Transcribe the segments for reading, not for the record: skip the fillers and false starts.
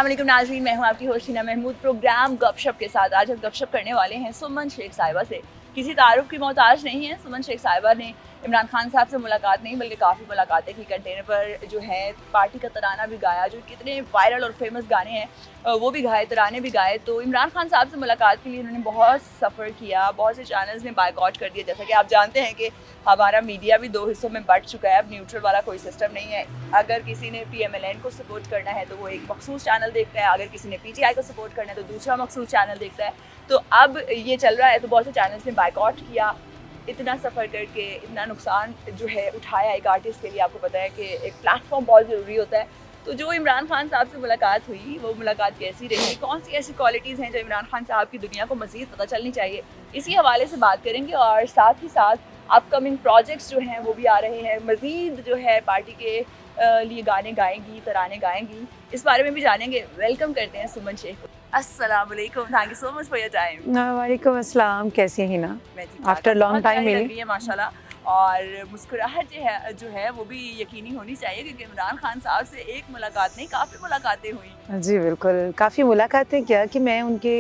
अस्सलाम वालेकुम नाज़रीन, मैं हूँ आपकी होस्ट हिना महमूद। प्रोग्राम गपशप के साथ आज हम गपशप करने वाले हैं सुमन शेख साहिबा से। किसी तारुफ की मोहताज नहीं है। सुमन शेख साहिबा ने इमरान खान साहब से मुलाकात नहीं बल्कि काफ़ी मुलाकातें की। कंटेनर पर जो है पार्टी का तराना भी गाया, जो कितने वायरल और फेमस गाने हैं वो भी गाए, तराने भी गाए। तो इमरान खान साहब से मुलाकात के लिए उन्होंने बहुत सफ़र किया, बहुत से चैनल्स ने बायकॉट कर दिया। जैसा कि आप जानते हैं कि हमारा मीडिया भी दो हिस्सों में बट चुका है, अब न्यूट्रल वाला कोई सिस्टम नहीं है। अगर किसी ने PMLN को सपोर्ट करना है तो वो एक मखसूस चैनल देखता है, अगर किसी ने PTI को सपोर्ट करना है तो दूसरा मखसूस चैनल देखता है। तो अब ये चल रहा है तो बहुत से चैनल्स ने बायकॉट किया। इतना सफ़र करके इतना नुकसान जो है उठाया एक आर्टिस्ट के लिए। आपको पता है कि एक प्लेटफॉर्म बहुत ज़रूरी होता है। तो जो इमरान खान साहब से मुलाकात हुई वो मुलाकात कैसी रही, कौन सी ऐसी क्वालिटीज़ हैं जो इमरान खान साहब की दुनिया को मज़ीद पता चलनी चाहिए, इसी हवाले से बात करेंगे। और साथ ही साथ अपकमिंग प्रोजेक्ट्स जो हैं वो भी आ रहे हैं, मज़ीद जो है पार्टी के लिए गाने गाएंगी, तराने गाएंगी, इस बारे में भी जानेंगे। वेलकम करते हैं सुमन शेख को। अस्सलाम वालेकुम, thank you so much for your time. वालेकुम अस्सलाम, कैसी हैं हिना? मैं ठीक आफ्टर लॉन्ग टाइम लग मिली। रही है माशाल्लाह। और मुस्कुराहट जो है वो भी यकीनी होनी चाहिए क्योंकि इमरान खान साहब से एक मुलाकात नहीं काफ़ी मुलाकातें हुई। जी बिल्कुल, काफ़ी मुलाकातें क्या कि मैं उनके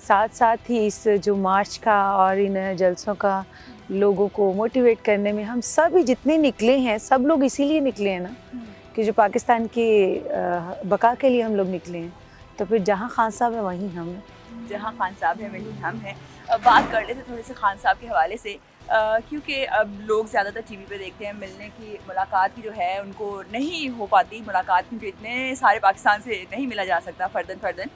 साथ साथ ही इस जो मार्च का और इन जलसों का लोगों को मोटिवेट करने में हम सब ही जितने निकले हैं, सब लोग इसीलिए निकले हैं ना कि जो पाकिस्तान के बका के लिए हम लोग निकले हैं। तो फिर जहाँ खान साहब है वहीं हम हैं। जहाँ खान साहब हैं वहीं हम हैं। बात कर लेते थोड़े से खान साहब के हवाले से, क्योंकि अब लोग ज़्यादातर TV पे देखते हैं, मिलने की मुलाकात की जो है उनको नहीं हो पाती मुलाकात, क्योंकि इतने सारे पाकिस्तान से नहीं मिला जा सकता फ़र्दन।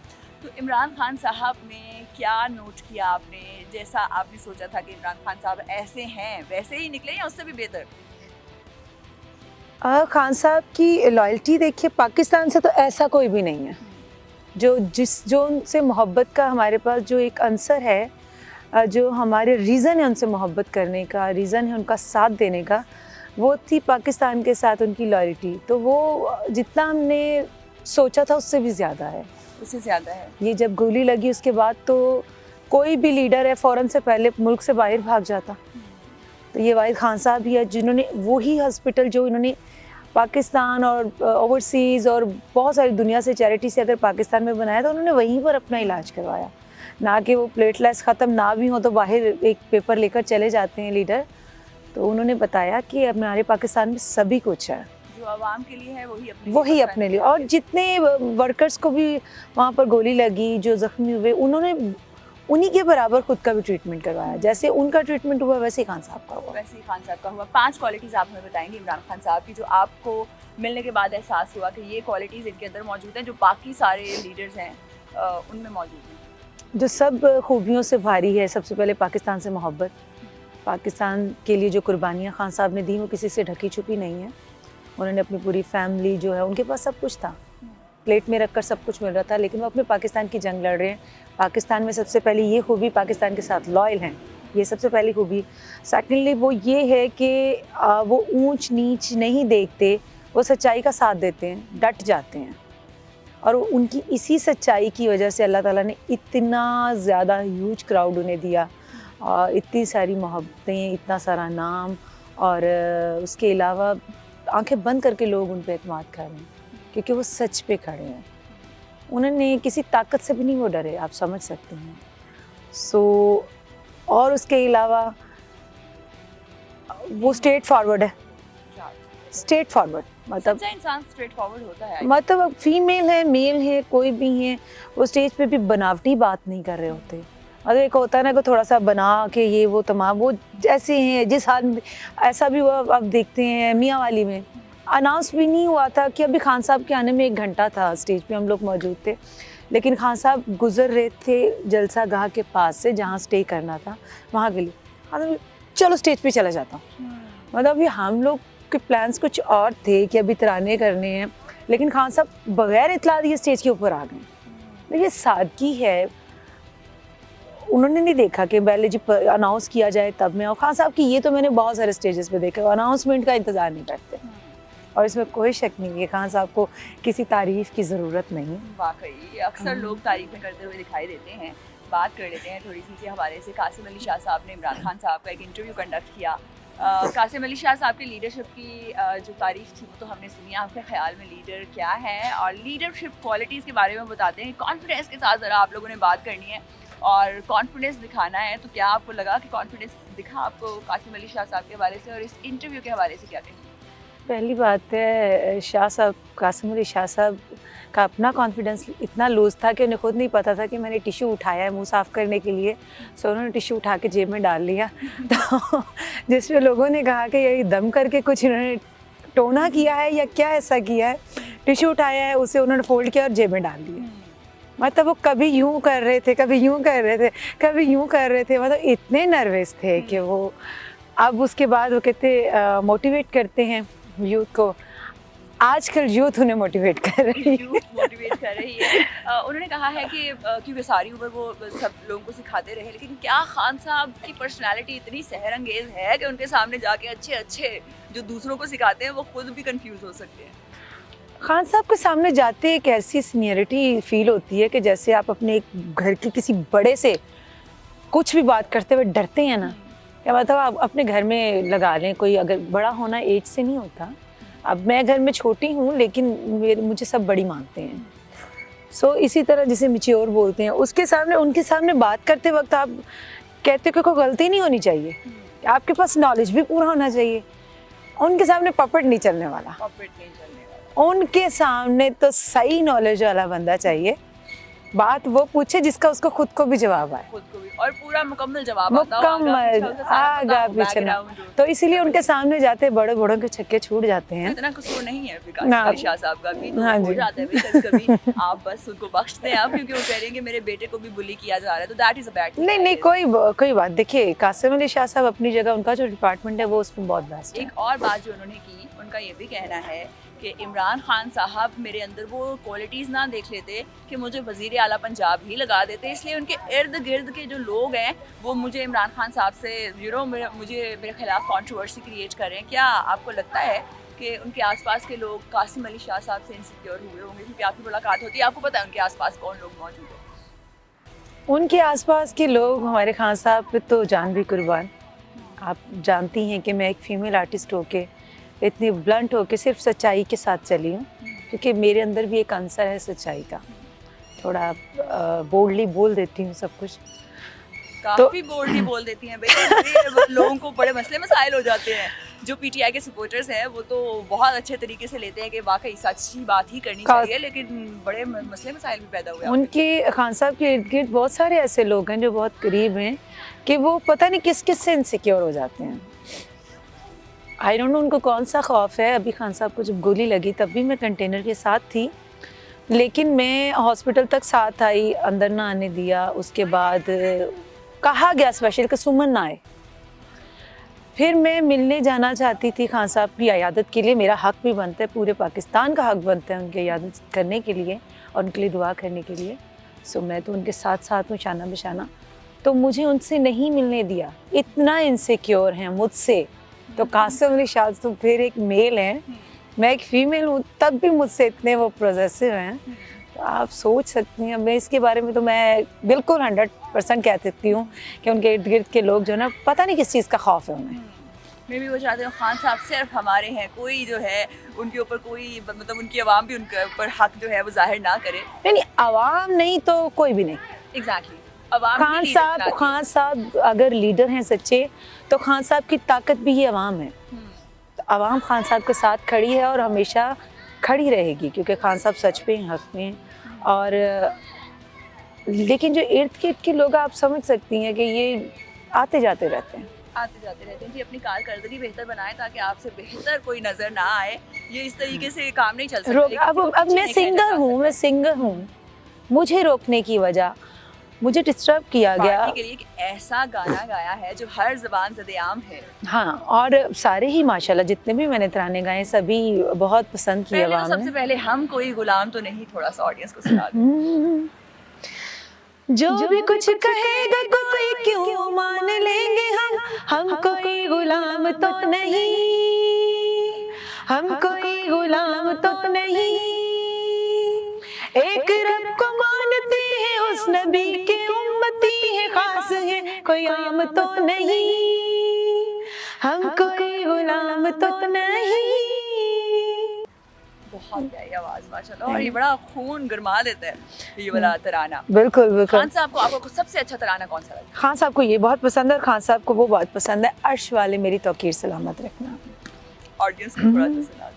तो इमरान खान साहब ने क्या नोट किया आपने, जैसा आपने सोचा था कि इमरान खान साहब ऐसे हैं वैसे ही निकले या उससे भी बेहतर? खान साहब की लॉयल्टी देखिए, पाकिस्तान से तो ऐसा कोई भी नहीं है जो उनसे मोहब्बत का हमारे पास जो एक आंसर है, जो हमारे रीज़न है उनसे मोहब्बत करने का, रीज़न है उनका साथ देने का, वो थी पाकिस्तान के साथ उनकी लॉयल्टी। तो वो जितना हमने सोचा था उससे भी ज़्यादा है, उससे ज़्यादा है। ये जब गोली लगी उसके बाद तो कोई भी लीडर है फ़ौरन से पहले मुल्क से बाहर भाग जाता। तो ये वाहिद खान साहब ही है जिन्होंने वही हॉस्पिटल जो इन्होंने पाकिस्तान और ओवरसीज़ और बहुत सारी दुनिया से चैरिटी से अगर पाकिस्तान में बनाया तो उन्होंने वहीं पर अपना इलाज करवाया। ना कि वो प्लेटलेट्स ख़त्म ना भी हो तो बाहर एक पेपर लेकर चले जाते हैं लीडर। तो उन्होंने बताया कि हमारे पाकिस्तान में सभी कुछ है, जो आवाम के लिए है वही अपने लिए। और जितने वर्कर्स को भी वहाँ पर गोली लगी, जो ज़ख्मी हुए, उन्होंने उन्हीं के बराबर खुद का भी ट्रीटमेंट करवाया। जैसे उनका ट्रीटमेंट हुआ वैसे ही खान साहब का हुआ। वैसे ही खान साहब का हुआ। 5 क्वालिटीज़ आप हमें बताएंगे इमरान खान साहब की जो आपको मिलने के बाद एहसास हुआ कि ये क्वालिटीज़ इनके अंदर मौजूद हैं जो बाकी सारे लीडर्स हैं उनमें मौजूद हैं। जो सब खूबियों से भारी है, सबसे पहले पाकिस्तान से मोहब्बत। पाकिस्तान के लिए जो कुर्बानियाँ खान साहब ने दी वो किसी से ढकी छुपी नहीं है। उन्होंने अपनी पूरी फैमिली जो है, उनके पास सब कुछ था, प्लेट में रखकर सब कुछ मिल रहा था, लेकिन वो अपने पाकिस्तान की जंग लड़ रहे हैं। पाकिस्तान में सबसे पहले ये खूबी, पाकिस्तान के साथ लॉयल हैं, ये सबसे पहली खूबी। सेकेंडली वो ये है कि वो ऊंच नीच नहीं देखते, वो सच्चाई का साथ देते हैं, डट जाते हैं। और उनकी इसी सच्चाई की वजह से अल्लाह ताला ने इतना ज़्यादा ह्यूज क्राउड उन्हें दिया, और इतनी सारी मोहब्बतें, इतना सारा नाम, और उसके अलावा आंखें बंद करके लोग उन पर एतमाद कर रहे हैं क्योंकि वो सच पे खड़े हैं। उन्होंने किसी ताकत से भी नहीं वो डरे, आप समझ सकते हैं। और उसके अलावा वो स्ट्रेट फॉरवर्ड है, स्ट्रेट फॉरवर्ड। मतलब सच्चा इंसान स्ट्रेट फॉरवर्ड होता है। मतलब अब फीमेल है, मेल है, कोई भी है, वो स्टेज पे भी बनावटी बात नहीं कर रहे होते। अगर एक होता है ना कि थोड़ा सा बना के ये वो तमाम, वो जैसे हैं जिस हाल में। ऐसा भी हुआ, अब देखते हैं मियाँ वाली में अनाउंस भी नहीं हुआ था कि अभी खान साहब के आने में 1 घंटा था, स्टेज पे हम लोग मौजूद थे, लेकिन खान साहब गुजर रहे थे जलसा गाह के पास से जहाँ स्टे करना था, वहाँ के लिए खान साहब चलो स्टेज पे चला जाता हूँ। मतलब अभी हम लोग के प्लान्स कुछ और थे कि अभी तराने करने हैं, लेकिन खान साहब बगैर इतला दिए स्टेज के ऊपर आ गए। ये सादगी है, उन्होंने नहीं देखा कि पहले जब अनाउंस किया जाए तब में। और खान साहब की ये तो मैंने बहुत सारे स्टेजेस पे देखा, अनाउंसमेंट का इंतज़ार नहीं करते, और इसमें कोई शक नहीं है खान साहब को किसी तारीफ़ की ज़रूरत नहीं। वाकई अक्सर लोग तारीफ़ें करते हुए दिखाई देते हैं। बात कर लेते हैं थोड़ी सी इसी हवाले से। कासिम अली शाह साहब ने इमरान खान साहब का एक इंटरव्यू कंडक्ट किया कासिम अली शाह साहब की लीडरशिप की जो तारीफ थी वो तो हमने सुनी। आपके ख्याल में लीडर क्या है और लीडरशिप क्वालिटीज़ के बारे में बताते हैं। कॉन्फिडेंस के साथ ज़रा आप लोगों ने बात करनी है और कॉन्फिडेंस दिखाना है, तो क्या आपको लगा कि कॉन्फिडेंस दिखा आपको कासिम अली शाह साहब के हवाले से, और इस इंटरव्यू के हवाले से क्या कहेंगे? पहली बात है, शाह साहब, कासिम अली शाह साहब का अपना कॉन्फिडेंस इतना लूज़ था कि उन्हें खुद नहीं पता था कि मैंने टिश्यू उठाया है मुंह साफ़ करने के लिए। सो उन्होंने टिश्यू उठा के जेब में डाल लिया तो जिसमें लोगों ने कहा कि यही दम करके कुछ इन्होंने टोना किया है या क्या ऐसा किया है, टिश्यू उठाया है, उसे उन्होंने फोल्ड किया और जेब में डाल दिया। मतलब वो कभी यूँ कर रहे थे, कभी यूँ कर रहे थे, कभी यूँ कर रहे थे, मतलब इतने नर्वस थे कि वो। अब उसके बाद वो कहते मोटिवेट करते हैं यूथ को। आजकल यूथ उन्हें मोटिवेट कर रही है। मोटिवेट कर रही है। उन्होंने कहा है कि क्योंकि सारी उम्र वो सब लोगों को सिखाते रहे, लेकिन क्या खान साहब की पर्सनालिटी इतनी सहरंगेज है कि उनके सामने जाके अच्छे अच्छे जो दूसरों को सिखाते हैं वो खुद भी कंफ्यूज हो सकते हैं? खान साहब के सामने जाते एक ऐसी सीनियरिटी फील होती है कि जैसे आप अपने एक घर के किसी बड़े से कुछ भी बात करते हुए डरते हैं ना। क्या मतलब आप अपने घर में लगा लें, कोई अगर बड़ा होना एज से नहीं होता। अब मैं घर में छोटी हूँ लेकिन मुझे सब बड़ी मानते हैं। सो इसी तरह जिसे मैच्योर बोलते हैं, उसके सामने, उनके सामने बात करते वक्त आप कहते हो कि कोई गलती नहीं होनी चाहिए, आपके पास नॉलेज भी पूरा होना चाहिए। उनके सामने पपट नहीं चलने वाला, उनके सामने तो सही नॉलेज वाला बंदा चाहिए। बात वो पूछे जिसका उसको खुद को भी जवाब आए, खुद को भी, और पूरा मुकम्मल जवाब मुकम्मल आगा पीछे ना। तो इसीलिए उनके सामने जाते बड़े बड़ों के छक्के छूट जाते हैं। इतना कसूर नहीं है कासिम अली शाह साहब का भी, तो हो जाता है कभी-कभी। आप बस उनको बख्श दें आप, क्योंकि वो कह रहे हैं कि मेरे बेटे को भी बुली किया जा रहा है, तो that is a bad thing. नहीं, कोई बात। देखिए, कासिम अली शाह साहब अपनी जगह, उनका जो डिपार्टमेंट है वो उसमें बहुत बेस्ट है। एक और बात जो उन्होंने की, उनका ये भी कहना है कि इमरान खान साहब मेरे अंदर वो क्वालिटीज़ ना देख लेते कि मुझे वज़ीर आला पंजाब ही लगा देते, इसलिए उनके इर्द गिर्द के जो लोग हैं वो मुझे इमरान खान साहब से मेरे खिलाफ कंट्रोवर्सी क्रिएट कर रहे हैं। क्या आपको लगता है कि उनके आसपास के लोग कासिम अली शाह साहब से इनसिक्योर हुए होंगे? क्योंकि आपकी मुलाकात होती है, आपको पता है उनके आसपास कौन लोग मौजूद हैं। उनके आसपास के लोग, हमारे खान साहब पे तो जान भी कुर्बान। आप जानती हैं कि मैं एक फ़ीमेल आर्टिस्ट होके, इतनी ब्लंट होके सिर्फ सच्चाई के साथ चली हूँ, क्योंकि मेरे अंदर भी एक आंसर है सच्चाई का। थोड़ा बोल्डली बोल देती हूँ सब कुछ। काफ़ी बोल्डली बोल देती हैं बेटा, लोगों को बड़े मसले मसाइल हो जाते हैं। जो पीटीआई के सपोर्टर्स हैं वो तो बहुत अच्छे तरीके से लेते हैं कि वाकई सच्ची बात ही करनी चाहिए, लेकिन बड़े मसले मसाइल भी पैदा हुए। उनके खान साहब के इर्द गिर्द बहुत सारे ऐसे लोग हैं जो बहुत करीब हैं कि वो पता नहीं किस किस से इनसिक्योर हो जाते हैं। आई डोंट नो उनको कौन सा खौफ है। अभी खान साहब को जब गोली लगी तब भी मैं कंटेनर के साथ थी, लेकिन मैं हॉस्पिटल तक साथ आई, अंदर ना आने दिया। उसके बाद कहा गया स्पेशल कि सुमन ना आए। फिर मैं मिलने जाना चाहती थी खान साहब की इयादत के लिए। मेरा हक भी बनता है, पूरे पाकिस्तान का हक बनता है उनकी इयादत करने के लिए और उनके लिए दुआ करने के लिए। सो मैं तो उनके साथ साथ हूँ शाना बशाना, तो मुझे उनसे नहीं मिलने दिया। इतना इनसिक्योर हैं मुझसे। तो कासिम अली शाह तो फिर एक मेल है, मैं एक फ़ीमेल हूँ, तब भी मुझसे इतने वो पॉजेसिव हैं। तो आप सोच सकती हैं। मैं इसके बारे में तो मैं बिल्कुल 100% कह सकती हूँ कि उनके इर्द गिर्द के लोग जो ना, पता नहीं किस चीज़ का खौफ है उन्हें। मैं भी वो चाहती हूँ खान साहब सिर्फ हमारे हैं, कोई जो है उनके ऊपर कोई, मतलब उनकी आवाम भी उनके ऊपर हक जो है वो जाहिर ना करे। नहीं, आवाम नहीं तो कोई भी नहीं। एग्जैक्टली। खान साहब अगर लीडर हैं सच्चे, तो खान साहब की ताकत भी ये आवाम है। तो आवाम खान साहब के साथ खड़ी है और हमेशा खड़ी रहेगी, क्योंकि खान साहब सच पे हैं, हक पे हैं। और लेकिन जो इर्द गिर्द के लोग, आप समझ सकती हैं कि ये आते जाते रहते हैं जी। अपनी कारकर्दगी बेहतर बनाएं ताकि आपसे बेहतर कोई नजर ना आए। ये इस तरीके से काम नहीं चल सकता। अब मैं सिंगर हूँ, मुझे रोकने की वजह, मुझे डिस्टर्ब किया गया के लिए कि ऐसा गाना गाया है जो हर ज़बान ज़द-ए-आम है। हाँ, और सारे ही माशाल्लाह जितने भी मैंने तराने गाए सभी बहुत पसंद किए आवाम ने। सबसे पहले हम कोई गुलाम तो नहीं, थोड़ा सा ऑडियंस को सुना दें। जो भी कुछ कहेगा कोई क्यों मान लेंगे हम कोई गुलाम तो नहीं, हम कोई गुलाम तो नहीं। एक रब को मानते हैं, उस नबी के उम्मती है, खास है, कोई आम तो नहीं। हम कोई गुलाम तो नहीं। बहुत प्यारी आवाज माशाल्लाह, और ये बड़ा खून गरमा देता है ये वाला तराना। बिल्कुल बिल्कुल। खान साहब को आपको सबसे अच्छा तराना कौन सा लगा? खान साहब को ये बहुत पसंद है और खान साहब को वो बहुत पसंद है, अर्श वाले मेरी तौकीर सलामत रखना। ऑडियंस को थोड़ा सा सुना दो।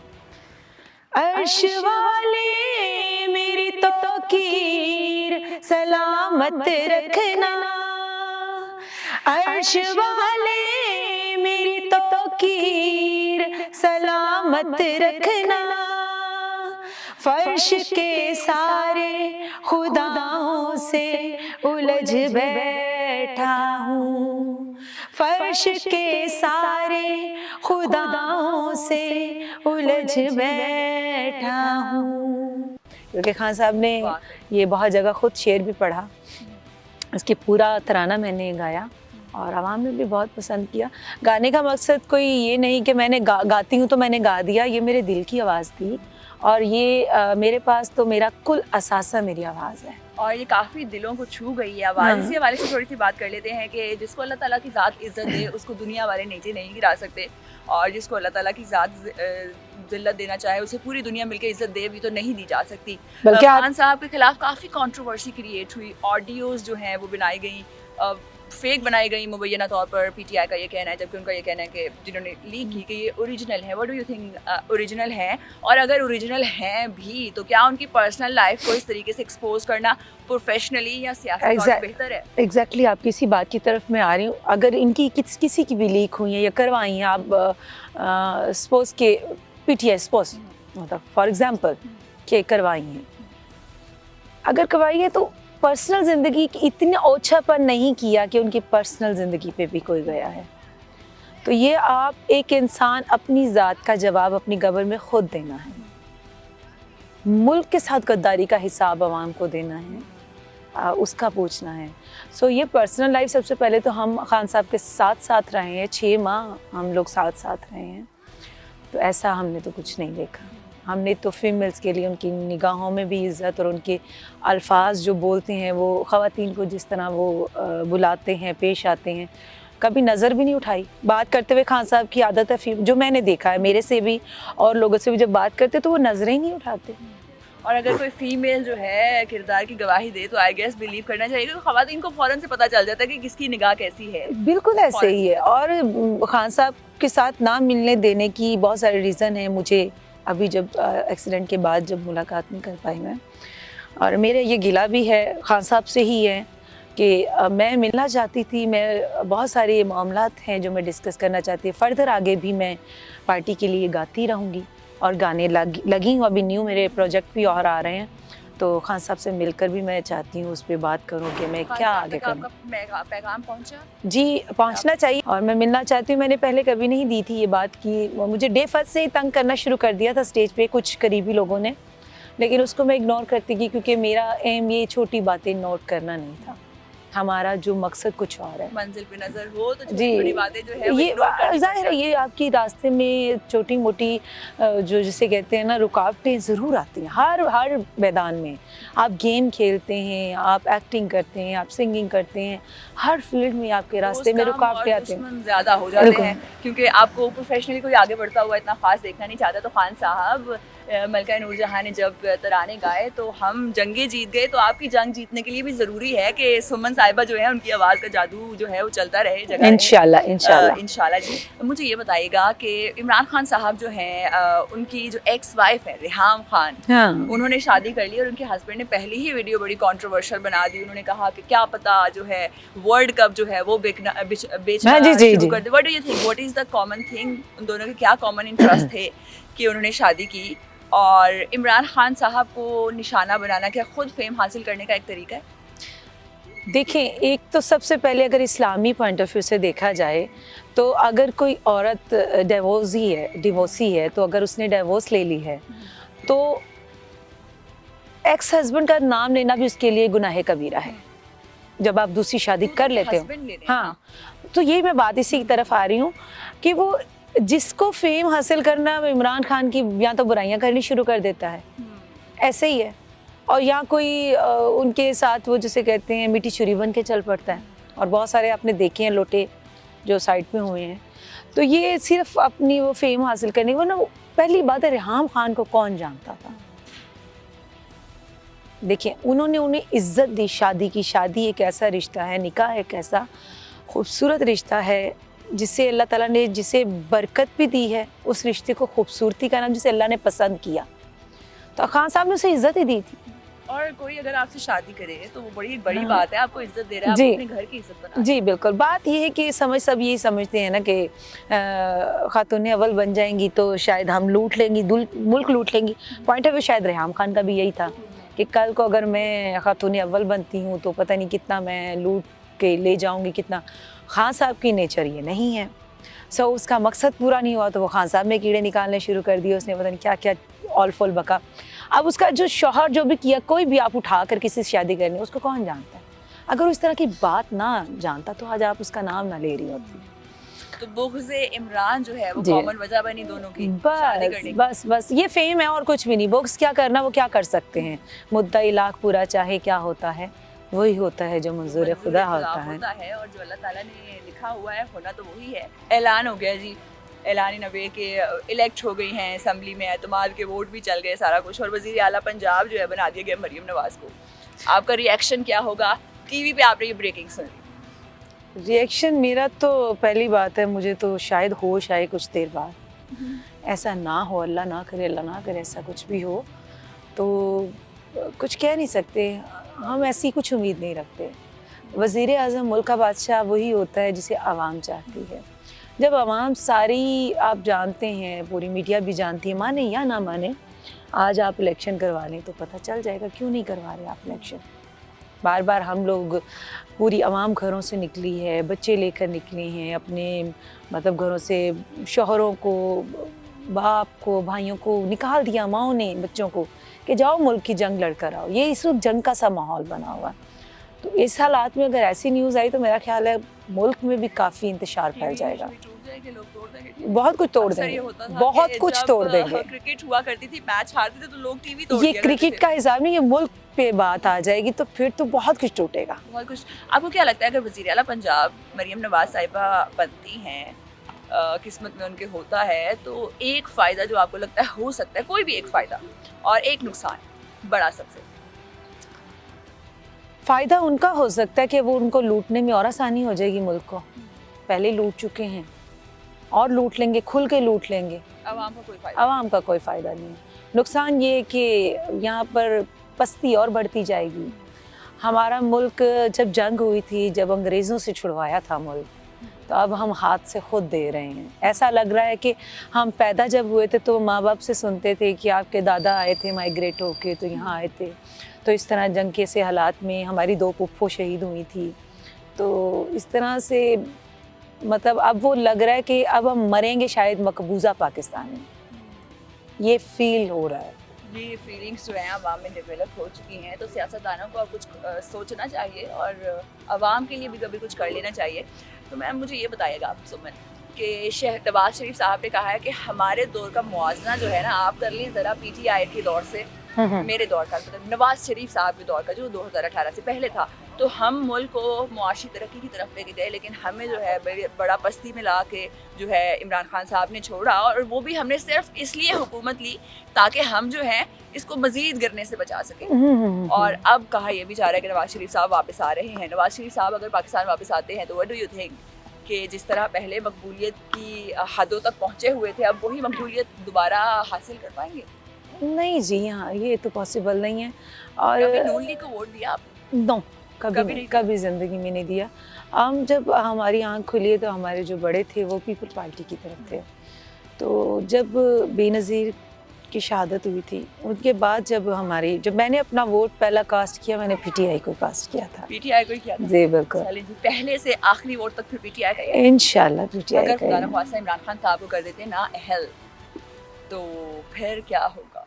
अर्श वाले मेरी तौकीर सलामत रखना, अर्श वाले मेरी तौकीर सलामत रखना, फर्श के सारे खुदाओं से उलझ बैठा हूँ, फर्श के सारे खुदाओं से उलझ बैठा हूँ। क्योंकि खान साहब ने ये बहुत जगह खुद शेर भी पढ़ा, उसकी पूरा तराना मैंने गाया और आवाम ने भी बहुत पसंद किया। गाने का मकसद कोई ये नहीं कि मैंने गाती हूँ तो मैंने गा दिया, ये मेरे दिल की आवाज़ थी और ये मेरे पास तो मेरा कुल असासा मेरी आवाज़ है और ये काफ़ी दिलों को छू गई है आवाज़। इसी हवाले से थोड़ी सी बात कर लेते हैं कि जिसको अल्लाह ताला की ज़ात इज़्ज़त दे उसको दुनिया वाले नीचे नहीं गिरा सकते, और जिसको अल्लाह ताला की ज़ात ज़िल्लत देना चाहे उसे पूरी दुनिया मिलकर इज़्ज़त दे भी तो नहीं दी जा सकती। बल्कि खान साहब के खिलाफ काफ़ी कंट्रोवर्सी क्रिएट हुई, ऑडियोज़ जो हैं वो बनाई गई, फेक बनाई गई मुबैना तौर पर। पीटीआई का ये कहना है, जबकि उनका ये कहना है कि जिन्होंने लीक की कि ये ओरिजिनल है। What do you think original है? और अगर ओरिजिनल हैं भी तो क्या उनकी पर्सनल लाइफ को इस तरीके से एक्सपोज करना प्रोफेशनली या सियासी तौर पर बेहतर है? एग्जैक्टली आप किसी बात की तरफ मैं आ रही हूँ। अगर इनकी किसी की भी लीक हुई है या करवाई हैं, आप सपोज के पीटीआई सपोज मतलब फॉर एग्जांपल के करवाई हैं, अगर करवाई है तो पर्सनल ज़िंदगी की इतनी ओछापन नहीं किया कि उनकी पर्सनल ज़िंदगी पे भी कोई गया है। तो ये आप एक इंसान अपनी ज़ात का जवाब अपनी कब्र में खुद देना है, मुल्क के साथ गद्दारी का हिसाब आवाम को देना है, उसका पूछना है। सो ये पर्सनल लाइफ सबसे पहले तो हम खान साहब के साथ रहे हैं, 6 माह हम लोग साथ रहे हैं, तो ऐसा हमने तो कुछ नहीं देखा। हमने तो फीमेल्स के लिए उनकी निगाहों में भी इज़्ज़त और उनके अल्फाज जो बोलते हैं वो ख़वातीन को जिस तरह वो बुलाते हैं, पेश आते हैं, कभी नज़र भी नहीं उठाई। बात करते हुए खान साहब की आदत है, जो मैंने देखा है मेरे से भी और लोगों से भी, जब बात करते तो वो नज़रें ही नहीं उठाते। और अगर कोई फीमेल जो है किरदार की गवाही दे तो आई गेस बिलीव करना चाहिए, क्योंकि ख़वातीन को फ़ौरन से पता चल जाता है कि किसकी निगाह कैसी है। बिल्कुल ऐसे ही है। और खान साहब के साथ ना मिलने देने की बहुत सारे रीज़न हैं। मुझे अभी जब एक्सीडेंट के बाद जब मुलाकात नहीं कर पाई मैं, और मेरे ये गिला भी है खान साहब से ही है कि मैं मिलना चाहती थी। मैं बहुत सारे मामलात हैं जो मैं डिस्कस करना चाहती हूँ। फर्दर आगे भी मैं पार्टी के लिए गाती रहूँगी और गाने लगी हूँ। अभी न्यू मेरे प्रोजेक्ट भी और आ रहे हैं, तो खान साहब से मिलकर भी मैं चाहती हूँ उस पर बात करूँ कि मैं क्या आगे करूँ। पैगाम पहुँचा? जी, पहुँचना चाहिए और मैं मिलना चाहती हूँ। मैंने पहले कभी नहीं दी थी ये बात की, मुझे डे फर्स्ट से ही तंग करना शुरू कर दिया था स्टेज पे कुछ करीबी लोगों ने, लेकिन उसको मैं इग्नोर करती गई क्योंकि मेरा एम ये छोटी बातें नोट करना नहीं था। हमारा जो मकसद कुछ और है। मंजिल पे नजर हो तो छोटी बातें जो है ये जाहिर है, ये आपकी रास्ते में छोटी मोटी जो जिसे कहते हैं ना रुकावटें ज़रूर आती हैं हर मैदान में। आप गेम खेलते हैं, आप एक्टिंग करते हैं, आप सिंगिंग करते हैं, हर फील्ड में आपके रास्ते में रुकावटें आती हैं, ज़्यादा हो जाते हैं क्योंकि आपको प्रोफेशनली कोई आगे बढ़ता हुआ इतना खास देखना नहीं चाहता। तो खान साहब, मलका नूरजहां ने जब तराने गाए तो हम जंगे जीत गए, तो आपकी जंग जीतने के लिए भी ज़रूरी है कि सुमन साहिबा जो है उनकी आवाज़ का जादू जो है वो चलता रहे जगह। इंशाल्लाह जी। मुझे ये बताइएगा कि इमरान खान साहब जो हैं उनकी जो एक्स वाइफ है रेहाम खान, उन्होंने शादी कर ली और उनके हस्बैंड ने पहली ही वीडियो बड़ी कंट्रोवर्शियल बना दी। उन्होंने कहा कि क्या पता जो है वर्ल्ड कप जो है वो बेचना शुरू कर दे। What do you think, what is the common thing? उन दोनों के क्या कॉमन इंटरेस्ट थे कि उन्होंने शादी की? और इमरान खान साहब को निशाना बनाना क्या खुद फेम हासिल करने का एक तरीका है? देखें, एक तो सबसे पहले अगर इस्लामी पॉइंट ऑफ व्यू से देखा जाए तो अगर कोई औरत डिवोर्सी है तो अगर उसने डिवोर्स ले ली है तो एक्स हस्बैंड का नाम लेना भी उसके लिए गुनाह कबीरा है जब आप दूसरी शादी कर लेते हो। हाँ, तो यही मैं बात इसी की तरफ आ रही हूँ कि वो जिसको फेम हासिल करना इमरान खान की या तो बुराइयां करनी शुरू कर देता है, ऐसे ही है। और या कोई उनके साथ वो जिसे कहते हैं मिट्टी छुरी बन के चल पड़ता है। और बहुत सारे आपने देखे हैं लोटे जो साइड पे हुए हैं। तो ये सिर्फ अपनी वो फेम हासिल करने, वरना पहली बात है रेहाम खान को कौन जानता था। देखिए उन्होंने उन्हें इज्जत दी, शादी की, शादी एक ऐसा रिश्ता है, निकाह एक ऐसा खूबसूरत रिश्ता है जिसे अल्लाह ताला ने जिसे बरकत भी दी है, उस रिश्ते को खूबसूरती का नाम जिसे अल्लाह ने पसंद किया, तो खान साहब ने उसे इज्जत ही दी थी। और कोई अगर आपसे शादी करे तो वो बड़ी हाँ। बात है, आपको इज्जत दे रहा है, जी। आपको अपने घर की इज्जत बना जी बिल्कुल, बात ये है कि सब यही समझते हैं ना कि खातून अव्वल बन जाएंगी तो शायद हम लूट लेंगी, मुल्क लूट लेंगी। पॉइंट ऑफ व्यू शायद रेहाम खान का भी यही था कि कल को अगर मैं खातून अव्वल बनती हूँ तो पता नहीं कितना मैं लूट के ले जाऊँगी, कितना। खान साहब की नेचर ये नहीं है। सो उसका मकसद पूरा नहीं हुआ तो वो खान साहब में कीड़े निकालने शुरू कर दिए, उसने पता नहीं क्या क्या ऑल फॉल बका। अब उसका जो शौहर जो भी किया, कोई भी आप उठा कर किसी से शादी करनी, उसको कौन जानता है? अगर उस तरह की बात ना जानता तो आज आप उसका नाम ना ले रही होती। तो बुग़्ज़-ए इमरान जो है वो जी। कॉमन वजह बनी दोनों की शादी करने की। बस ये फेम है और कुछ भी नहीं। बुक्स क्या करना, वो क्या कर सकते हैं? मुद्दा लाख पूरा चाहे क्या होता है, वही होता है जो मंजूर खुदा होता है। और जो अल्लाह ताला ने लिखा हुआ है होना तो वही है। ऐलान हो गया जी, ऐलान नबी के इलेक्ट हो गई हैं असेंबली में, एतमाद के वोट भी चल गए, सारा कुछ, और वज़ीर आला पंजाब जो है बना दिया गया मरियम नवाज़ को। आपका रिएक्शन क्या होगा? टीवी पे आपने ये ब्रेकिंग सुनी। रिएक्शन मेरा तो पहली बात है, मुझे तो शायद होश आए कुछ देर बाद, ऐसा ना हो, अल्लाह ना करे ऐसा कुछ भी हो, तो कुछ कह नहीं सकते। हम ऐसी कुछ उम्मीद नहीं रखते। वज़ीर आज़म मुल्क का बादशाह वही होता है जिसे आवाम चाहती है। जब आवाम सारी, आप जानते हैं, पूरी मीडिया भी जानती है, माने या ना माने, आज आप इलेक्शन करवा लें तो पता चल जाएगा क्यों नहीं करवा रहे आप इलेक्शन। बार बार हम लोग, पूरी आवाम घरों से निकली है, बच्चे लेकर निकले हैं अपने, मतलब घरों से शौहरों को, बाप को, भाइयों को निकाल दिया माओं ने, बच्चों को, कि जाओ मुल्क की जंग लड़कर आओ। ये इस वक्त जंग का सा माहौल बना हुआ। तो इस हालात में अगर ऐसी न्यूज़ आई तो मेरा ख्याल है मुल्क में भी काफ़ी इंतशार फैल जाएगा। बहुत कुछ तोड़ देंगे, बहुत कुछ तोड़ देंगे। क्रिकेट हुआ करती थी, मैच हारते थे तो लोग टीवी तोड़ ये क्रिकेट का हिसाब नहीं, ये मुल्क पे बात आ जाएगी तो फिर तो बहुत कुछ टूटेगा। बहुत कुछ। आपको क्या लगता है अगर वज़ीर आला पंजाब मरियम नवाज़ साहिबा बनती हैं, किस्मत में उनके होता है, तो एक फ़ायदा जो आपको लगता है हो सकता है, कोई भी एक फ़ायदा और एक नुकसान बड़ा सबसे? फ़ायदा उनका हो सकता है कि वो, उनको लूटने में और आसानी हो जाएगी मुल्क को। पहले लूट चुके हैं और लूट लेंगे, खुल के लूट लेंगे। आवाम का कोई फ़ायदा? आवाम का कोई फ़ायदा नहीं है। नुकसान ये कि यहाँ पर पस्ती और बढ़ती जाएगी। हमारा मुल्क जब जंग हुई थी, जब अंग्रेज़ों से छुड़वाया था मुल्क, तो अब हम हाथ से खुद दे रहे हैं। ऐसा लग रहा है कि हम पैदा जब हुए थे तो माँ बाप से सुनते थे कि आपके दादा आए थे माइग्रेट होके तो यहाँ आए थे, तो इस तरह जंग के से हालात में हमारी 2 फूफो शहीद हुई थी। तो इस तरह से मतलब अब वो लग रहा है कि अब हम मरेंगे शायद मकबूजा पाकिस्तान में, ये फील हो रहा है। ये फीलिंग्स जो हैं आवाम में डेवलप हो चुकी हैं, तो सियासतदानों को अब कुछ सोचना चाहिए और आवाम के लिए भी कभी कुछ कर लेना चाहिए। तो मैम मुझे ये बताइएगा आप सुमन कि नवाज शरीफ साहब ने कहा है कि हमारे दौर का मुआवजा जो है ना, आप कर लें ज़रा PTI के दौर से, मेरे दौर का, मतलब नवाज शरीफ साहब के दौर का जो 2018 से पहले था, तो हम मुल्क को मुआशी तरक्की की तरफ लेके गए, लेकिन हमें जो है बड़ा पस्ती में ला के जो है इमरान खान साहब ने छोड़ा, और वो भी हमने सिर्फ इसलिए हुकूमत ली ताकि हम जो है इसको मजीद गिरने से बचा सकें। और अब कहा यह भी जा रहा है कि नवाज शरीफ साहब वापस आ रहे हैं। नवाज शरीफ साहब अगर पाकिस्तान वापस आते हैं तो व्हाट डू यू थिंक कि जिस तरह पहले मकबूलियत की हदों तक पहुँचे हुए थे, अब वही मकबूलियत दोबारा हासिल कर पाएंगे? नहीं जी, हाँ ये तो पॉसिबल नहीं है। और कभी नून लीग को वोट दिया आपने? नो, कभी ज़िंदगी में नहीं दिया। हम जब हमारी आँख खुली तो हमारे जो बड़े थे वो पीपल पार्टी की तरफ थे। तो जब बेनज़ीर की शहादत हुई थी, उनके बाद जब मैंने अपना वोट पहला कास्ट किया, मैंने PTI को कास्ट किया था। PTI को ही किया था? जी बिल्कुल। चलें जी, पहले से आखिरी वोट तक फिर PTI का? इंशाल्लाह PTI अगर का। खुदा न ख्वास्ता इमरान खान साहब को कर देते ना अहल, तो फिर क्या होगा?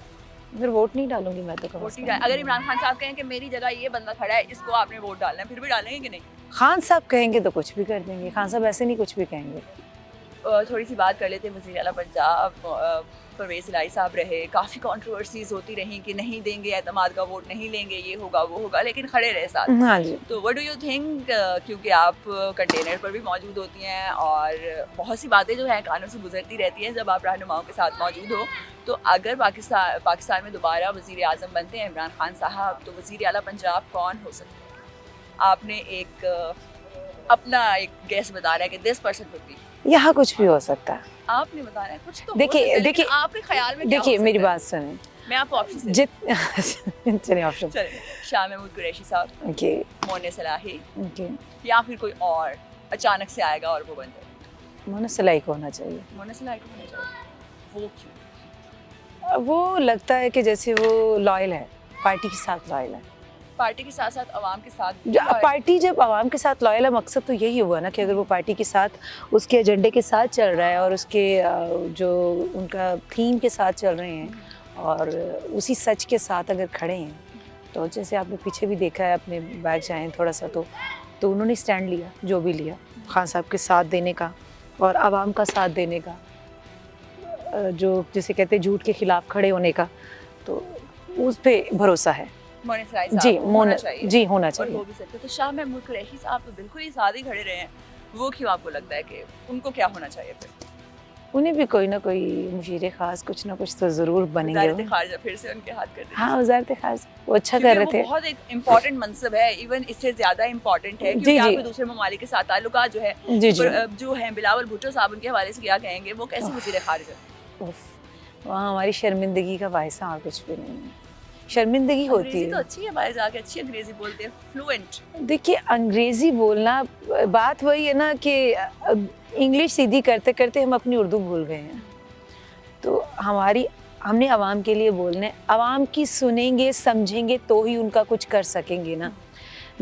फिर वोट नहीं डालूंगी मैं तो। वोट नहीं डाल, अगर इमरान खान साहब कहें कि मेरी जगह ये बंदा खड़ा है, इसको आपने वोट डालना है, फिर भी डालेंगे कि नहीं? खान साहब कहेंगे तो कुछ भी कर देंगे। खान साहब ऐसे नहीं कुछ भी कहेंगे। थोड़ी सी बात कर लेते हैं वज़ीर आला पंजाब परवेज़ इलाही साहब रहे, काफ़ी कंट्रोवर्सीज़ होती रहीं कि नहीं देंगे एतमाद का वोट, नहीं लेंगे, ये होगा वो होगा, लेकिन खड़े रहे साथ। हाँ जी। तो व्हाट डू यू थिंक, क्योंकि आप कंटेनर पर भी मौजूद होती हैं और बहुत सी बातें जो हैं कानों से गुजरती रहती हैं जब आप रहनुमाओं के साथ मौजूद हो, तो अगर पाकिस्तान में दोबारा वज़ीर आज़म बनते हैं इमरान खान साहब, तो वज़ीर आला पंजाब कौन हो सकते हैं? आपने अपना एक गैस बताना है कि दिस पर्सन वुड बी। यहाँ कुछ भी हो सकता है। आपने बताना है कुछ तो हो देखिए- सकता है, लेकिन देखिए- आपके ख्याल में क्या हो देखिए मेरी सकता है? बात सुनें। मैं आपको ऑप्शन चलिए ऑप्शन। चलिए, शाह महमूद कुरैशी साहब, ओके मोने सलाही, ओके। या फिर कोई और अचानक से आएगा और वो बन जाएगा। मोना सलाई को होना चाहिए। मोने सलाही को होना चाहिए। वो क्यों? वो लगता है कि जैसे वो लॉयल है, पार्टी के साथ लॉयल है। पार्टी के साथ साथ आवाम के साथ भी जो पार्टी जब आवाम के साथ लॉयल है, मकसद तो यही हुआ ना कि अगर वो पार्टी के साथ उसके एजेंडे के साथ चल रहा है और उसके जो उनका थीम के साथ चल रहे हैं और उसी सच के साथ अगर खड़े हैं, तो जैसे आपने पीछे भी देखा है, अपने बैग जाएँ थोड़ा सा तो उन्होंने स्टैंड लिया, जो भी लिया, खान साहब के साथ देने का और आवाम का साथ देने का, जो जिसे कहते हैं झूठ के खिलाफ खड़े होने का, तो उस पे भरोसा है। मोने सलाही साहब जी को होना मोना चाहिए जी होना और चाहिए। हो भी सकता है। तो शाह महमूद कुरैशी साहब तो बिल्कुल ही साथ ही खड़े रहे हैं, वो क्यों आपको लगता है कि उनको क्या होना चाहिए फिर? उन्हें भी कोई ना कोई मुशीर खास कुछ ना कुछ तो ज़रूर बनेंगे वज़ारत वो। ख़ारिजा फिर से उनके हाथ कर दी। हाँ, वज़ारत खास वो अच्छा क्योंकि कर रहे वो थे। बहुत एक इम्पोर्टेंट मनसब है, इवन इससे ज़्यादा इम्पोर्टेंट है, जी, क्योंकि जी। आपके दूसरे ममालिक के साथ ताल्लुकात जो है जी जी। जो हैं बिलावल भुट्टो साहब, उनके हवाले से क्या कहेंगे? वो कैसे वज़ीर ख़ारिजा? उफ, वहाँ हमारी शर्मिंदगी का वायसा और कुछ भी नहीं है। शर्मिंदगी होती अंग्रेज़ी तो है। अच्छी है, बाहर जाके अच्छी अंग्रेज़ी बोलते हैं, फ्लुएंट। देखिए अंग्रेज़ी बोलना, बात वही है ना कि इंग्लिश सीधी करते करते हम अपनी उर्दू भूल गए हैं। तो हमने आवाम के लिए बोलना है, आवाम की सुनेंगे समझेंगे तो ही उनका कुछ कर सकेंगे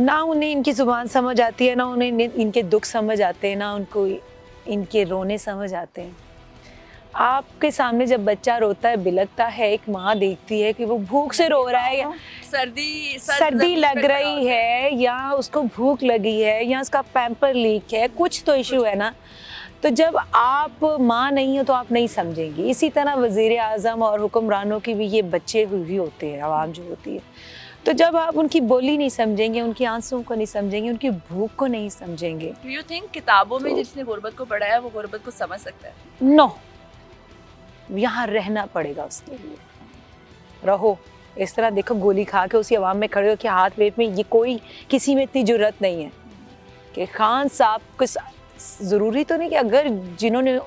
ना उन्हें इनकी ज़ुबान समझ आती है, ना उन्हें इनके दुख समझ आते हैं, ना उनको इनके रोने समझ आते हैं। आपके सामने जब बच्चा रोता है, बिलखता है, एक माँ देखती है कि वो भूख से रो रहा है या सर्दी लग रही है या उसको भूख लगी है या उसका पैम्पर लीक है, कुछ तो इशू है ना। तो जब आप माँ नहीं हो तो आप नहीं समझेंगी। इसी तरह वज़ीर आज़म और हुक्मरानों की भी ये बच्चे हुए होते हैं, आवाम जो होती है। तो जब आप उनकी बोली नहीं समझेंगे, उनकी आंसुओं को नहीं समझेंगे, उनकी भूख को नहीं समझेंगे, डू यू थिंक किताबों में तो- जिसने गुर्बत को पढ़ा है वो गुर्बत को समझ सकता है? नो, यहाँ रहना पड़ेगा उसके लिए। रहो इस तरह, देखो गोली खा के उसी आवाम में खड़े हो कि हाथ वेट में, ये कोई किसी में इतनी जुर्रत नहीं है कि खान साहब को, ज़रूरी तो नहीं कि अगर जिन्होंने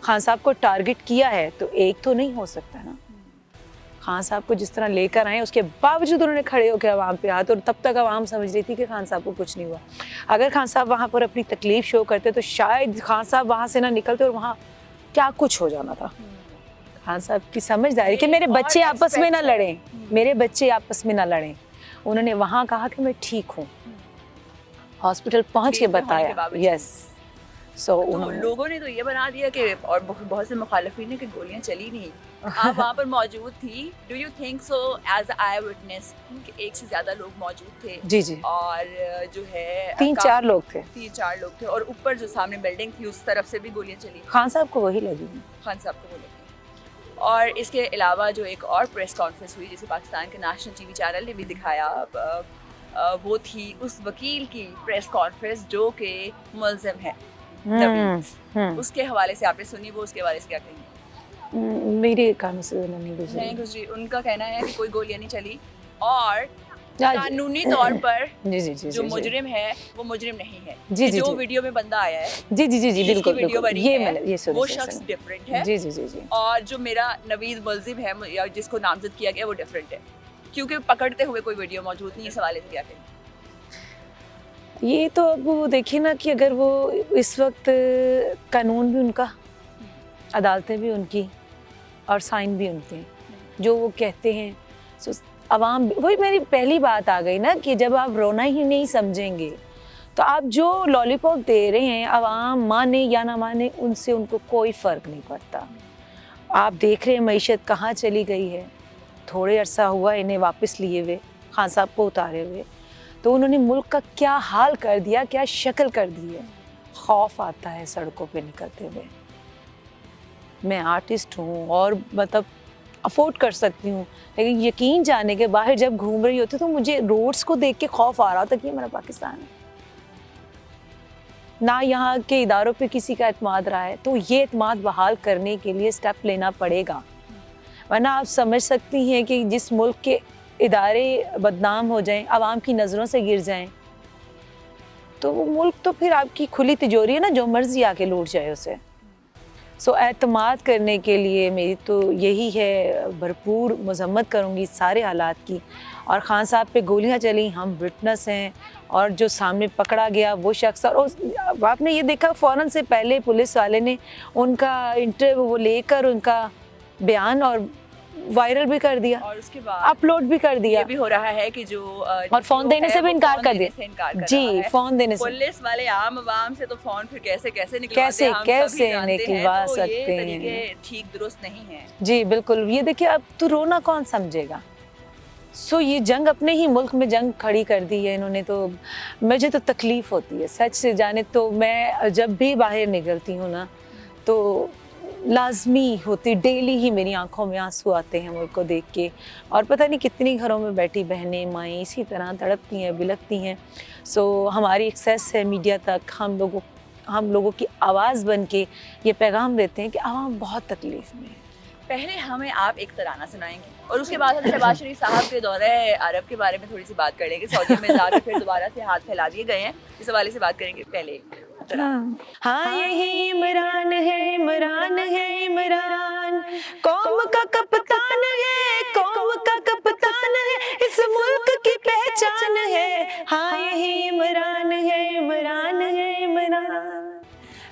खान साहब को टारगेट किया है तो एक तो नहीं हो सकता ना। खान साहब को जिस तरह लेकर आए, उसके बावजूद उन्होंने खड़े होकर आवाम पे हाथ, और तब तक आवाम समझ रही थी कि खान साहब को कुछ नहीं हुआ। अगर खान साहब वहाँ पर अपनी तकलीफ शो करते तो शायद खान साहब वहाँ से ना निकलते और वहाँ क्या कुछ हो जाना था। खान साहब की समझदारी कि मेरे बच्चे आपस में ना लड़ें, मेरे बच्चे आपस में ना लड़ें। उन्होंने वहाँ कहा कि मैं ठीक हूँ, हॉस्पिटल पहुँच के बताया। यस, सो तो लोगों ने तो ये बना दिया कि, और बहुत से मुखालिफिन ने, कि गोलियां चली नहीं। आप वहाँ पर मौजूद थी। Do you think so as I witness कि एक से ज्यादा लोग मौजूद थे? जी जी, और जो है 3-4 लोग थे। 3-4 लोग थे, और ऊपर जो सामने बिल्डिंग थी उस तरफ से भी गोलियां चली। खान साहब को वही लगी। खान साहब को बोले। और इसके अलावा जो एक और प्रेस कॉन्फ्रेंस हुई जिसे पाकिस्तान के नेशनल टीवी चैनल ने भी दिखाया, वो थी उस वकील की प्रेस कॉन्फ्रेंस जो कि मुलजिम है नवीद। उसके हवाले से आपने सुनी, वो उसके हवाले से क्या कहेंगे? मेरे कानों से नहीं गुजरी। नहीं गुजरी। उनका कहना है कि कोई गोलियां नहीं चली और जी कानूनी तौर पर जी जी जी जो मुजरिम है वो मुजरिम नहीं है। जी जी जो जी वीडियो में बंदा आया है, जी जी जी जी जिसकी बिल्कुल वीडियो बिल्कुल, बनी ये है, मैंने ये सुना, वो शख्स डिफरेंट है। जी जी जी जी। और जो मेरा नवीद मुलजिम है या जिसको नामजद किया गया वो डिफरेंट है, क्योंकि पकड़ते हुए कोई वीडियो मौजूद नहीं। इस हवाले से क्या कहें? ये तो अब वो देखिए ना कि अगर वो इस वक्त कानून भी उनका, अदालतें भी उनकी और साइन भी उनके, जो वो कहते हैं सो अवाम, वही मेरी पहली बात आ गई ना कि जब आप रोना ही नहीं समझेंगे तो आप जो लॉलीपॉप दे रहे हैं, अवाम माने या ना माने, उनसे उनको कोई फ़र्क नहीं पड़ता। आप देख रहे हैं मईशत कहाँ चली गई है। थोड़े अरसा हुआ इन्हें वापस लिए हुए, खान साहब को उतारे हुए, तो उन्होंने मुल्क का क्या हाल कर दिया, क्या शक्ल कर दी है। खौफ आता है सड़कों पे निकलते हुए। मैं आर्टिस्ट हूँ और मतलब अफोर्ड कर सकती हूँ, लेकिन यकीन जाने के बाहर जब घूम रही होती तो मुझे रोड्स को देख के खौफ आ रहा था कि ये मेरा पाकिस्तान है, ना यहाँ के इदारों पे किसी का एतमाद रहा है। तो ये एतमाद बहाल करने के लिए स्टेप लेना पड़ेगा, वरना आप समझ सकती हैं कि जिस मुल्क के इदारे बदनाम हो जाएं, आवाम की नज़रों से गिर जाएं, तो वो मुल्क तो फिर आपकी खुली तिजोरी है ना, जो मर्जी आके लूट जाए उसे। सो एतमाद करने के लिए मेरी तो यही है, भरपूर मजम्मत करूँगी सारे हालात की। और ख़ान साहब पे गोलियां चली, हम विटनेस हैं, और जो सामने पकड़ा गया वो शख्स, और आपने ये देखा फ़ौरन से पहले पुलिस वाले ने उनका इंटरव्यू वो लेकर उनका बयान और वायरल भी कर दिया, और उसके बाद अपलोड भी कर दिया, ये भी हो रहा है कि जो और फ़ोन देने से भी इनकार कर दिया। जी, फ़ोन देने से पुलिस वाले आम आवाम से तो फोन फिर कैसे कैसे कैसे निकलवा निकलवा तो सकते ये हैं। तरीके ठीक दुरुस्त नहीं है। जी बिल्कुल, ये देखिए अब तो रोना कौन समझेगा। सो ये जंग अपने ही मुल्क में जंग खड़ी कर दी है इन्होंने, तो मुझे तो तकलीफ़ होती है सच से जाने। तो मैं जब भी बाहर निकलती हूँ ना, तो लाजमी होती, डेली ही मेरी आंखों में आंसू आते हैं मुल्क को देख के, और पता नहीं कितनी घरों में बैठी बहनें माएँ इसी तरह तड़पती हैं, बिलखती हैं। सो हमारी एक्सेस है मीडिया तक, हम लोगों की आवाज़ बन के ये पैगाम देते हैं कि आवाम बहुत तकलीफ़ में है। पहले हमें आप एक तराना सुनाएंगे और उसके बाद हम शहबाज शरीफ साहब के दौरे अरब के बारे में थोड़ी सी बात करेंगे। सऊदी में जाकर फिर दोबारा से हाथ फैला दिए गए हैं, इस हवाले से बात करेंगे। पहले हाँ यही इमरान है, इमरान है इमरान, कौम का कप्तान है, कौम का कप्तान है, इस मुल्क की पहचान है। हाँ यही इमरान है, इमरान है इमरान।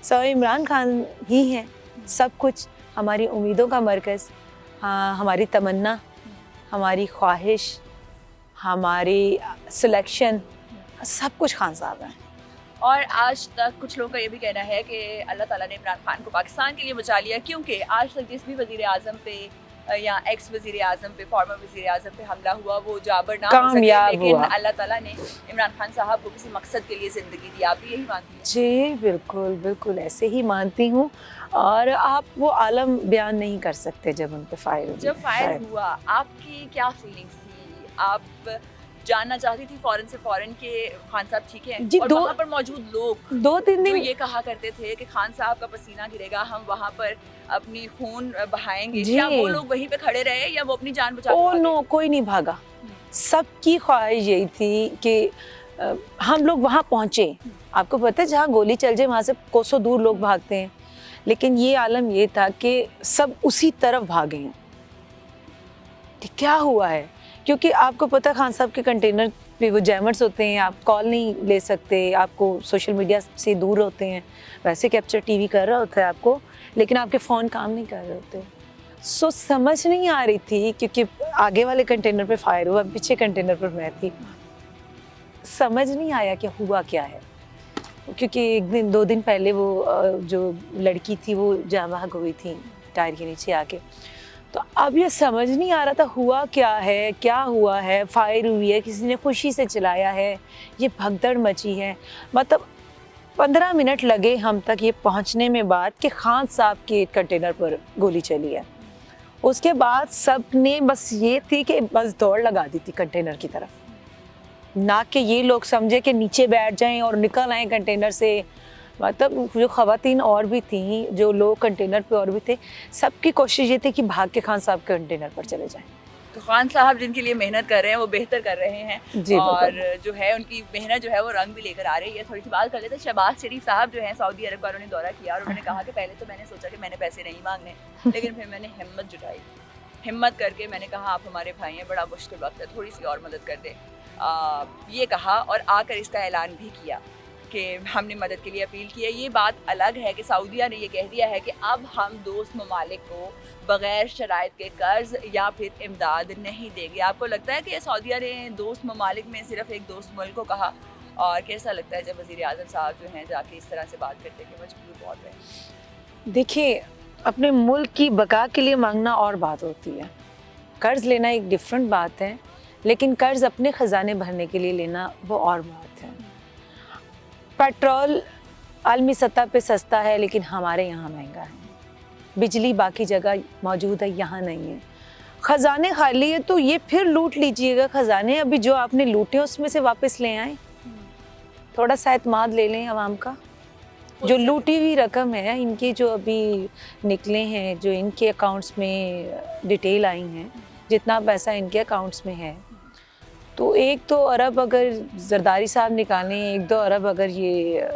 सो इमरान खान ही है सब कुछ, हमारी उम्मीदों का मरकज़, हाँ हमारी तमन्ना, हमारी ख्वाहिश, हमारी सिलेक्शन, सब कुछ खान साहब हैं। और आज तक कुछ लोगों का ये भी कहना है कि अल्लाह ताला ने इमरान खान को पाकिस्तान के लिए बचा लिया, क्योंकि आज तक जिस भी वज़ीर आज़म पे या एक्स वज़ीर आज़म पे, फॉर्मर वज़ीर आज़म पे हमला हुआ वो जाबर ना हो सके, लेकिन अल्लाह ताला ने इमरान खान साहब को किसी मकसद के लिए ज़िंदगी दी। आप भी यही मानती हैं? जी बिल्कुल बिल्कुल ऐसे ही मानती हूँ, और आप वो आलम बयान नहीं कर सकते जब उन पे फायर जब फायर हुआ आपकी क्या फीलिंग्स थी? आप जानना चाहती थी फौरन से फौरन के खान साहब ठीक हैं? जी, और वहाँ पर मौजूद लोग 2-3 दिन ये कहा करते थे कि खान साहब का पसीना गिरेगा, हम वहाँ पर अपनी खून बहाएंगे, जी। क्या वो लोग वहीं पे खड़े रहे या वो अपनी जान बचा? ओ नो, कोई नहीं भागा। सबकी ख्वाहिश यही थी कि हम लोग वहाँ पहुँचे। आपको पता है जहाँ गोली चल जाए वहाँ से कोसों दूर लोग भागते हैं, लेकिन ये आलम ये था कि सब उसी तरफ भागे हैं। क्या हुआ है, क्योंकि आपको पता है खान साहब के कंटेनर पे वो जैमर्स होते हैं, आप कॉल नहीं ले सकते, आपको सोशल मीडिया से दूर होते हैं। वैसे कैप्चर टीवी कर रहा होता है आपको, लेकिन आपके फ़ोन काम नहीं कर रहे होते। सो समझ नहीं आ रही थी, क्योंकि आगे वाले कंटेनर पे फायर हुआ, पीछे कंटेनर पर मैं थी, समझ नहीं आया कि हुआ क्या है। क्योंकि 1-2 दिन पहले वो जो लड़की थी वो जाँ बहक हुई थी टायर के नीचे आके। तो अब ये समझ नहीं आ रहा था हुआ क्या हुआ है, फायर हुई है, किसी ने खुशी से चलाया है, ये भगदड़ मची है। मतलब 15 मिनट लगे हम तक ये पहुंचने में बाद कि खान साहब के कंटेनर पर गोली चली है। उसके बाद सब ने बस ये थी कि बस दौड़ लगा दी थी कंटेनर की तरफ, ना कि ये लोग समझे कि नीचे बैठ जाएं और निकल आएँ कंटेनर से। मतलब जो ख़वातीन और भी थीं, जो लोग कंटेनर पे और भी थे, सबकी कोशिश ये थी कि भाग के खान साहब के कंटेनर पर चले जाएं। तो खान साहब जिनके लिए मेहनत कर रहे हैं वो बेहतर कर रहे हैं, जी, और जो है उनकी मेहनत जो है वो रंग भी लेकर आ रही है। थोड़ी सी बात कर लेते हैं। शहबाज शरीफ साहब जो हैं सऊदी अरब का उन्होंने दौरा किया और उन्होंने कहा कि पहले तो मैंने सोचा कि मैंने पैसे नहीं मांगने, लेकिन फिर मैंने हिम्मत जुटाई, हिम्मत करके मैंने कहा आप हमारे भाई हैं, बड़ा मुश्किल वक्त है, थोड़ी सी और मदद कर दें। ये कहा और आकर इसका ऐलान भी किया कि हमने मदद के लिए अपील की है। ये बात अलग है कि सऊदीया ने ये कह दिया है कि अब हम दोस्त ममालिक को बग़ैर शराइत के कर्ज़ या फिर इमदाद नहीं देंगे। आपको लगता है कि सऊदीया ने दोस्त ममालिक में सिर्फ एक दोस्त मुल्क को कहा, और कैसा लगता है जब वज़ीर आज़म साहब जो हैं जाके इस तरह से बात करते हैं कि मजबूर बहुत है? देखिए, अपने मुल्क की बका के लिए मांगना और बात होती है, कर्ज़ लेना एक डिफरेंट बात है, लेकिन कर्ज़ अपने ख़जाने भरने के लिए लेना वो और बात है। पेट्रोल आलमी सतह पे सस्ता है, लेकिन हमारे यहाँ महंगा है। बिजली बाकी जगह मौजूद है, यहाँ नहीं है। ख़जाने खाली है तो ये फिर लूट लीजिएगा खजाने, अभी जो आपने लूटे उसमें से वापस ले आए, थोड़ा सा एतमाद ले लें आवाम का। जो लूटी हुई रकम है इनकी, जो अभी निकले हैं, जो इनके अकाउंट्स में डिटेल आई हैं, जितना पैसा इनके अकाउंट्स में है, तो 1-2 अरब अगर जरदारी साहब निकालें, 1-2 अरब अगर ये